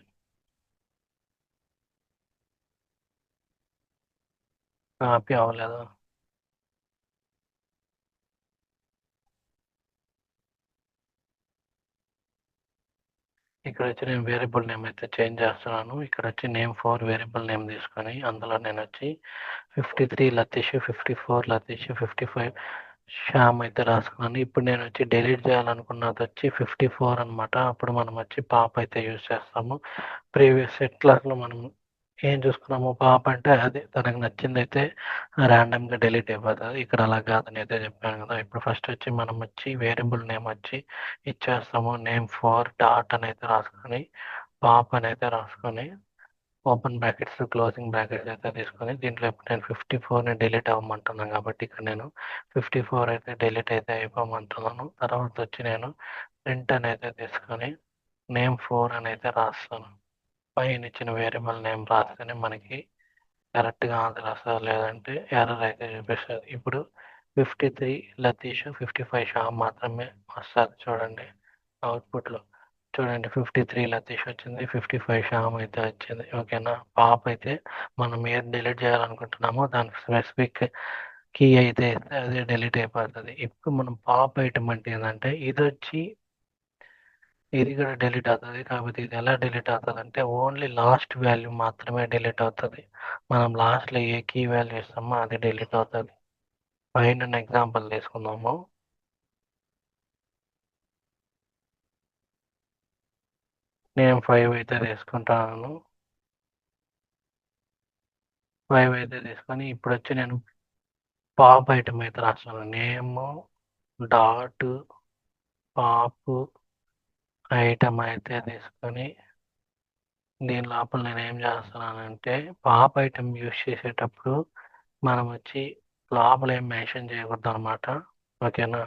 S1: కాపీ అవ్వలేదు. ఇక్కడ వచ్చి నేను వేరియబుల్ నేమ్ అయితే చేంజ్ చేస్తున్నాను. ఇక్కడ వచ్చి నేమ్ 4 వేరియబుల్ నేమ్ తీసుకొని అందులో నేను వచ్చి 53 లతీష్, 54 లతీష్, 55 శ్యామ్ అయితే రాసుకున్నాను. ఇప్పుడు నేను వచ్చి డిలీట్ చేయాలనుకున్నది వచ్చి 54 అనమాట. అప్పుడు మనం వచ్చి పాప్ అయితే యూజ్ చేస్తాము. ప్రీవియస్ సెట్లర్లో మనం ఏం చూసుకున్నాము పాప అంటే అదే తనకు నచ్చిందైతే ర్యాండమ్గా డిలీట్ అయిపోతుంది. ఇక్కడ అలా కాదని అయితే చెప్పాను కదా. ఇప్పుడు ఫస్ట్ వచ్చి మనం వచ్చి వేరియబుల్ నేమ్ వచ్చి ఇచ్చేస్తాము. నేమ్ ఫర్ డాట్ అని అయితే రాసుకొని పాప అని అయితే రాసుకొని ఓపెన్ బ్రాకెట్స్ క్లోజింగ్ బ్రాకెట్స్ అయితే తీసుకొని దీంట్లో ఇప్పుడు నేను 54ని డిలీట్ అవ్వమంటున్నాను కాబట్టి ఇక్కడ నేను 54 అయితే డిలీట్ అయితే అయిపోమంటున్నాను. తర్వాత వచ్చి నేను ప్రింట్ అని అయితే తీసుకొని నేమ్ 4 అని అయితే రాస్తాను. పైన ఇచ్చిన వేరియబుల్ నేమ్ రాస్తేనే మనకి కరెక్ట్గా ఆన్సర్ వస్తుంది, లేదంటే ఎర్రర్ అయితే చూపిస్తుంది. ఇప్పుడు 53 లతీష్ 55 షామ్ మాత్రమే వస్తుంది చూడండి అవుట్పుట్లో. చూడండి 53 లతీష్ వచ్చింది, 55 షామ్ అయితే వచ్చింది. ఓకేనా. పాప అయితే మనం ఏది డిలీట్ చేయాలనుకుంటున్నామో దానికి స్పెసిఫిక్ కీ అయితే ఇస్తే అదే డిలీట్ అయిపోతుంది. ఇప్పుడు మనం పాప ఐటమ్ అంటే ఏంటంటే ఇది కూడా డిలీట్ అవుతుంది. కాకపోతే ఇది ఎలా డిలీట్ అవుతుంది అంటే ఓన్లీ లాస్ట్ వాల్యూ మాత్రమే డిలీట్ అవుతుంది. మనం లాస్ట్లో ఏ కీ వాల్యూ ఇస్తామో అది డిలీట్ అవుతుంది. పైన ఎగ్జాంపుల్ తీసుకుందాము. నేను 5 అయితే తీసుకుంటాను. 5 అయితే తీసుకొని ఇప్పుడు వచ్చి నేను పాప్ ఐటమ్ అయితే రాస్తాను. నేమ్ డాట్ పాప్ ఐటమ్ అయితే తీసుకొని దీని లోపల నేను ఏం చేస్తున్నానంటే పాప్ ఐటమ్ యూస్ చేసేటప్పుడు మనం వచ్చి లోపల ఏం మెన్షన్ చేయకూడదు అనమాట. ఓకేనా.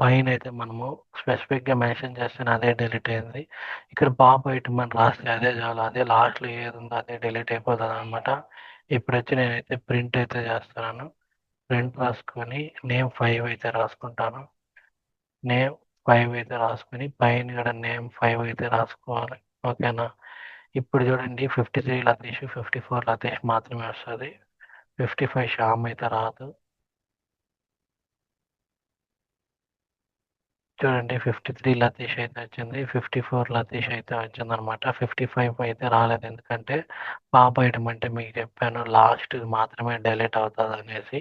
S1: పైన అయితే మనము స్పెసిఫిక్గా మెన్షన్ చేస్తేనే అదే డిలీట్ అయింది. ఇక్కడ పాప్ ఐటమ్ అని రాస్తే అదే చాలు, అదే లాస్ట్లో ఏది ఉందో అదే డిలీట్ అయిపోతుంది అనమాట. ఇప్పుడు వచ్చి నేనైతే ప్రింట్ అయితే చేస్తున్నాను. ప్రింట్ రాసుకొని నేమ్ 5 అయితే రాసుకుంటాను. నేమ్ 5 అయితే రాసుకొని పైన కూడా నేమ్ 5 అయితే రాసుకోవాలి. ఓకేనా. ఇప్పుడు చూడండి 53 లతీష్ 54 లతీష్ మాత్రమే వస్తుంది. 55 శ్యామ్ అయితే రాదు. చూడండి 53 లతీష్ అయితే వచ్చింది, 54 లతీష్ అయితే వచ్చింది అనమాట. 55 అయితే రాలేదు, ఎందుకంటే పాప ఐటమ్ అంటే మీకు చెప్పాను లాస్ట్ మాత్రమే డిలీట్ అవుతుంది అనేసి.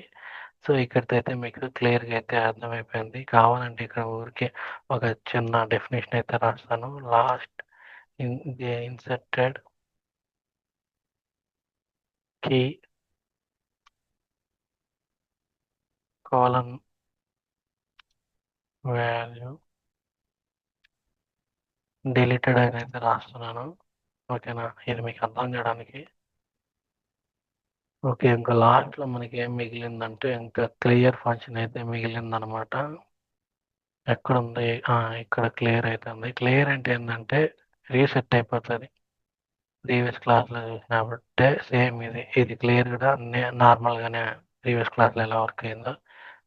S1: సో ఇక్కడితో అయితే మీకు క్లియర్గా అయితే అర్థమైపోయింది. కావాలంటే ఇక్కడ ఊరికే ఒక చిన్న డెఫినేషన్ అయితే రాస్తాను. Last inserted key colon value deleted అని అయితే రాస్తున్నాను. ఓకేనా. ఇది మీకు అర్థం చేయడానికి. ఓకే. ఇంకా లాస్ట్‌లో మనకి ఏం మిగిలిందంటే ఇంకా క్లియర్ ఫంక్షన్ అయితే మిగిలిందనమాట. ఎక్కడుంది? ఇక్కడ క్లియర్ అయితుంది. క్లియర్ అంటే ఏందంటే రీసెట్ అయిపోతది. ప్రీవియస్ క్లాస్‌లో చూసినప్పుడే సేమ్ ఇది క్లియర్ కూడా నార్మల్‌గానే ప్రీవియస్ క్లాస్‌లో ఎలా వర్క్ అయిందో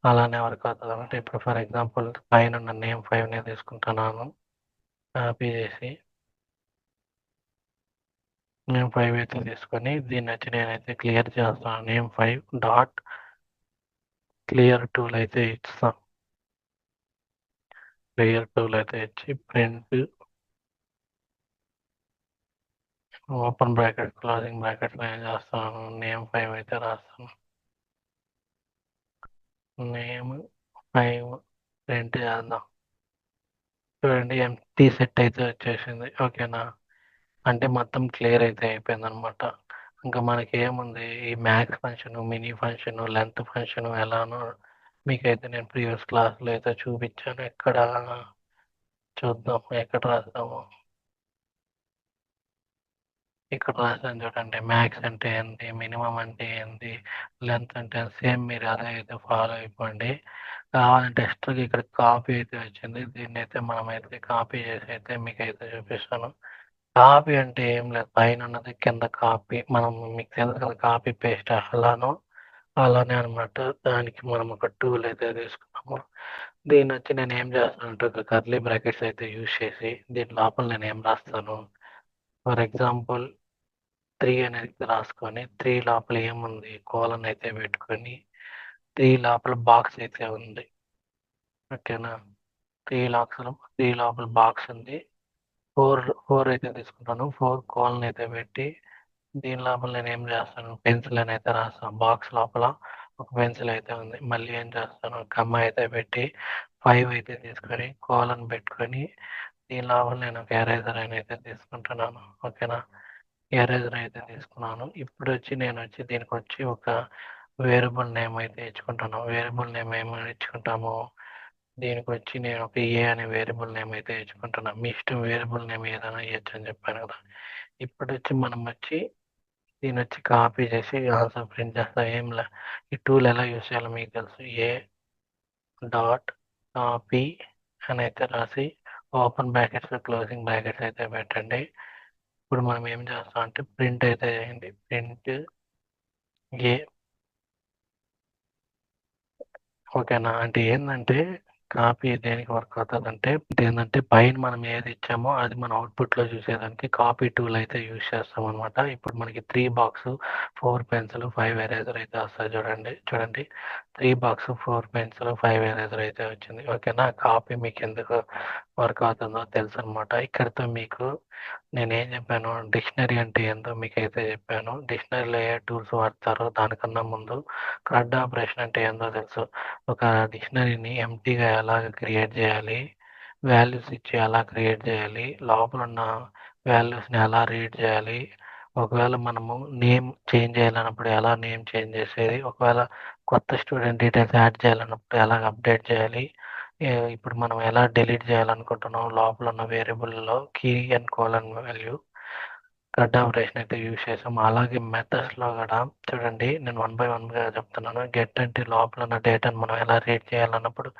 S1: అలానే వర్క్ అవుతదనమాట. ఇప్పుడు ఫర్ ఎగ్జాంపుల్ పైనున్న నేమ్ 5నే తీసుకుంటున్నాను. కాపీ చేసి నేమ్ 5 అయితే తీసుకొని దీన్నొచ్చి నేనైతే క్లియర్ చేస్తాను. నేమ్ 5 డాట్ క్లియర్ టూల్ అయితే ఇస్తాం. క్లియర్ టూల్ అయితే ఇచ్చి ప్రింట్ ఓపెన్ బ్రాకెట్ క్లోజింగ్ బ్రాకెట్లో ఏం చేస్తాను నేమ్ 5 అయితే రాస్తాను. నేమ్ 5 ప్రింట్ చేద్దాం. చూడండి ఎంటీ సెట్ అయితే వచ్చేసింది. ఓకేనా. అంటే మొత్తం క్లియర్ అయితే అయిపోయింది అనమాట. ఇంకా మనకి ఏముంది ఈ max function mini function length function ఎలానో మీకైతే నేను ప్రీవియస్ క్లాస్లో అయితే చూపించాను. ఎక్కడ చూద్దాం ఎక్కడ రాస్తాము. ఇక్కడ రాసాను చూడండి. మ్యాక్స్ అంటే ఏంది, మినిమం అంటే ఏంది, లెంత్ అంటే సేమ్ మీరు అదే అయితే ఫాలో అయిపోండి. కావాలంటే ఎక్స్ట్రాగా ఇక్కడ కాపీ అయితే వచ్చింది. దీన్ని అయితే మనమైతే కాపీ చేసి అయితే మీకైతే చూపిస్తాను. కాపీ అంటే ఏం లేదు, పైన ఉన్నది కింద కాపీ. మనం మీకు తెలుసు కదా కాపీ పేస్ట్ అలానే అనమాట. దానికి మనం ఒక టూల్ అయితే తీసుకున్నాము. దీన్ని వచ్చి నేను ఏం చేస్తానంటే ఒక కర్లీ బ్రాకెట్స్ అయితే యూజ్ చేసి దీని లోపల నేను ఏం రాస్తాను. ఫర్ ఎగ్జాంపుల్ 3 అనేది రాసుకొని 3 లోపల ఏముంది కోలన్ అయితే పెట్టుకొని 3 లోపల బాక్స్ అయితే ఉంది. ఓకేనా. 3 లోపల బాక్స్ ఉంది. 4 అయితే తీసుకుంటాను. 4 కోలన్ అయితే పెట్టి దీని లోపల నేను ఏం చేస్తాను పెన్సిల్ అని అయితే రాస్తాను. బాక్స్ లోపల ఒక పెన్సిల్ అయితే ఉంది. మళ్ళీ ఏం చేస్తాను కమ్మ అయితే పెట్టి 5 అయితే తీసుకొని కోలన్ పెట్టుకొని దీని లోపల నేను ఒక ఎరేజర్ అని అయితే తీసుకుంటున్నాను. ఓకేనా. ఎరేజర్ అయితే తీసుకున్నాను. ఇప్పుడొచ్చి నేనొచ్చి దీనికొచ్చి ఒక వేరియబుల్ నేమ్ అయితే ఇచ్చుకుంటాను. వేరియబుల్ నేమ్ ఏమని ఇచ్చుకుంటాము, దీనికొచ్చి నేను ఒక ఏ అనే వేరియబుల్ నేమ్ అయితే ఇచ్చుకుంటున్నా. మీ ఇష్టం వేరియబుల్ నేమ్ ఏదైనా ఇయ్యొచ్చు అని చెప్పాను కదా. ఇప్పుడొచ్చి మనం వచ్చి దీనొచ్చి కాపీ చేసి ఆన్సర్ ప్రింట్ చేస్తాం. ఏంలే, ఈ టూల్ ఎలా యూజ్ చేయాలో మీకు తెలుసు. ఏ డాట్ కాపీ అని అయితే రాసి ఓపెన్ బ్రాకెట్స్ క్లోజింగ్ బ్రాకెట్స్ అయితే పెట్టండి. ఇప్పుడు మనం ఏం చేస్తాం అంటే ప్రింట్ అయితే చేయండి. ప్రింట్ ఏ, ఓకేనా. అంటే ఏంటంటే కాపీ దేనికి వర్క్ అవుతుందంటే ఏంటంటే పైన మనం ఏది ఇచ్చామో అది మన అవుట్పుట్లో చూసేదానికి కాపీ టూల్ అయితే యూజ్ చేస్తాం అనమాట. ఇప్పుడు మనకి 3 బాక్స్ 4 పెన్సిల్ 5 ఎరేజర్ అయితే వస్తాయి. చూడండి 3 బాక్స్ 4 పెన్సిల్ 5 ఎరేజర్ అయితే వచ్చింది. ఓకేనా. కాపీ మీకు ఎందుకు వర్క్ అవుతుందో తెలుసు అనమాట. ఇక్కడితో మీకు నేనేం చెప్పాను, డిక్షనరీ అంటే ఏందో మీకైతే చెప్పాను. డిక్షనరీలో ఏ టూల్స్ వాడతారో దానికన్నా ముందు క్రడ్ ఆపరేషన్ అంటే ఏందో తెలుసు. ఒక డిక్షనరీని ఎంప్టీగా ఎలా క్రియేట్ చేయాలి, వాల్యూస్ ఇచ్చి ఎలా క్రియేట్ చేయాలి, లోపల ఉన్న వాల్యూస్ని ఎలా రీడ్ చేయాలి, ఒకవేళ మనము నేమ్ చేంజ్ చేయాలన్నప్పుడు ఎలా నేమ్ చేంజ్ చేసేది, ఒకవేళ కొత్త స్టూడెంట్ డీటెయిల్స్ యాడ్ చేయాలన్నప్పుడు ఎలా అప్డేట్ చేయాలి, ఇప్పుడు మనం ఎలా డిలీట్ చేయాలనుకుంటున్నాం లోపల ఉన్న వేరియబుల్లో key and colon value cut operation అయితే యూజ్ చేసాం. అలాగే మెథడ్స్లో కూడా చూడండి, నేను 1 బై 1గా చెప్తున్నాను. గెట్ అంటే లోపల ఉన్న డేటాను మనం ఎలా రీడ్ చేయాలన్నప్పుడు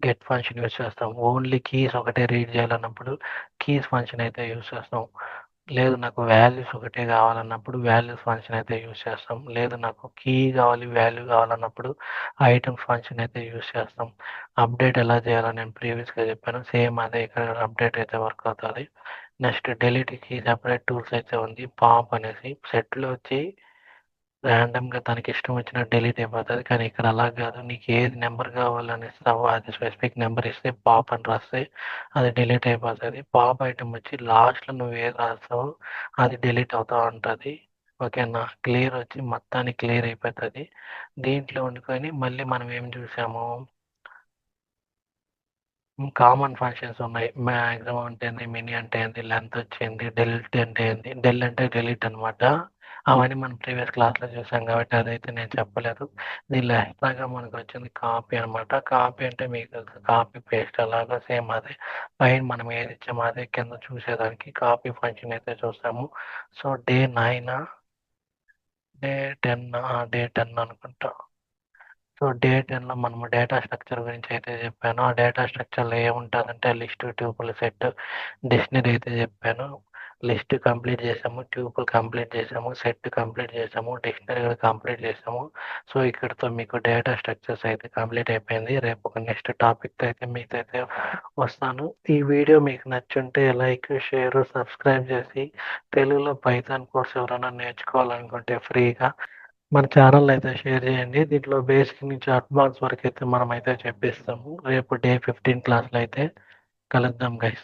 S1: గెట్ ఫంక్షన్ యూజ్ చేస్తాం. ఓన్లీ కీస్ ఒకటే రీడ్ చేయాలన్నప్పుడు కీస్ ఫంక్షన్ అయితే యూజ్ చేస్తాం. లేదు నాకు వాల్యూస్ ఒకటే కావాలన్నప్పుడు వాల్యూస్ ఫంక్షన్ అయితే యూజ్ చేస్తాం. లేదు నాకు కీ కావాలి వాల్యూ కావాలన్నప్పుడు ఐటమ్స్ ఫంక్షన్ అయితే యూజ్ చేస్తాం. అప్డేట్ ఎలా చేయాలో నేను ప్రీవియస్గా చెప్పాను. సేమ్ అదే ఇక్కడ అప్డేట్ అయితే వర్క్ అవుతుంది. నెక్స్ట్ డెలీట్కి సెపరేట్ టూల్స్ అయితే ఉంది. పాప్ అనేసి సెట్లో వచ్చి ర్యాండమ్గా తనకి ఇష్టం వచ్చిన డిలీట్ అయిపోతుంది. కానీ ఇక్కడ అలా కాదు, నీకు ఏది నెంబర్ కావాలని ఇస్తావో అది స్పెసిఫిక్ నెంబర్ ఇస్తే పాప్ అని రాస్తే అది డిలీట్ అయిపోతుంది. పాప్ ఐటమ్ వచ్చి లాస్ట్లో నువ్వు ఏది రాస్తావో అది డిలీట్ అవుతూ ఉంటుంది. ఓకేనా. క్లియర్ వచ్చి మొత్తానికి క్లియర్ అయిపోతుంది. దీంట్లో ఉండుకొని మళ్ళీ మనం ఏం చూసాము, కామన్ ఫంక్షన్స్ ఉన్నాయి. మ్యాక్సిమం అంటే ఏంది, మినీ అంటే ఏంది, లెంత్ వచ్చింది, డెలిట్ అంటే ఏంది, డెల్ అంటే డిలీట్ అనమాట. అవన్నీ మనం ప్రీవియస్ క్లాస్లో చూసాం కాబట్టి అదైతే నేను చెప్పలేదు. దీనిలో ఎక్స్ట్రాగా మనకు వచ్చింది కాపీ అనమాట. కాపీ అంటే మీకు తెలుసు, కాపీ పేస్ట్ అలాగా సేమ్ అదే. పైన మనం ఏది ఇచ్చామో అదే కింద చూసేదానికి కాపీ ఫంక్షన్ అయితే చూస్తాము. సో డే 9 డే 10 అనుకుంటా. సో డే 10లో మనము డేటా స్ట్రక్చర్ గురించి అయితే చెప్పాను. ఆ డేటా స్ట్రక్చర్లో ఏముంటుందంటే లిస్ట్, ట్యూపుల్, సెట్, డిక్షనరీ అయితే చెప్పాను. లిస్ట్ కంప్లీట్ చేసాము, ట్యూపుల్ కంప్లీట్ చేసాము, సెట్ కంప్లీట్ చేసాము, డిక్షనరీ కూడా కంప్లీట్ చేసాము. సో ఇక్కడితో మీకు డేటా స్ట్రక్చర్స్ అయితే కంప్లీట్ అయిపోయింది. రేపు ఒక నెక్స్ట్ టాపిక్ అయితే మీతో అయితే వస్తాను. ఈ వీడియో మీకు నచ్చుంటే లైక్, షేర్, సబ్స్క్రైబ్ చేసి తెలుగులో పైథాన్ కోర్స్ ఎవరైనా నేర్చుకోవాలనుకుంటే ఫ్రీగా మన ఛానల్ అయితే షేర్ చేయండి. దీంట్లో బేసిక్ నుంచి అడ్వాన్స్ వరకు అయితే మనం అయితే చెప్పిస్తాము. రేపు డే 15 క్లాస్లో అయితే కలుద్దాం గైస్.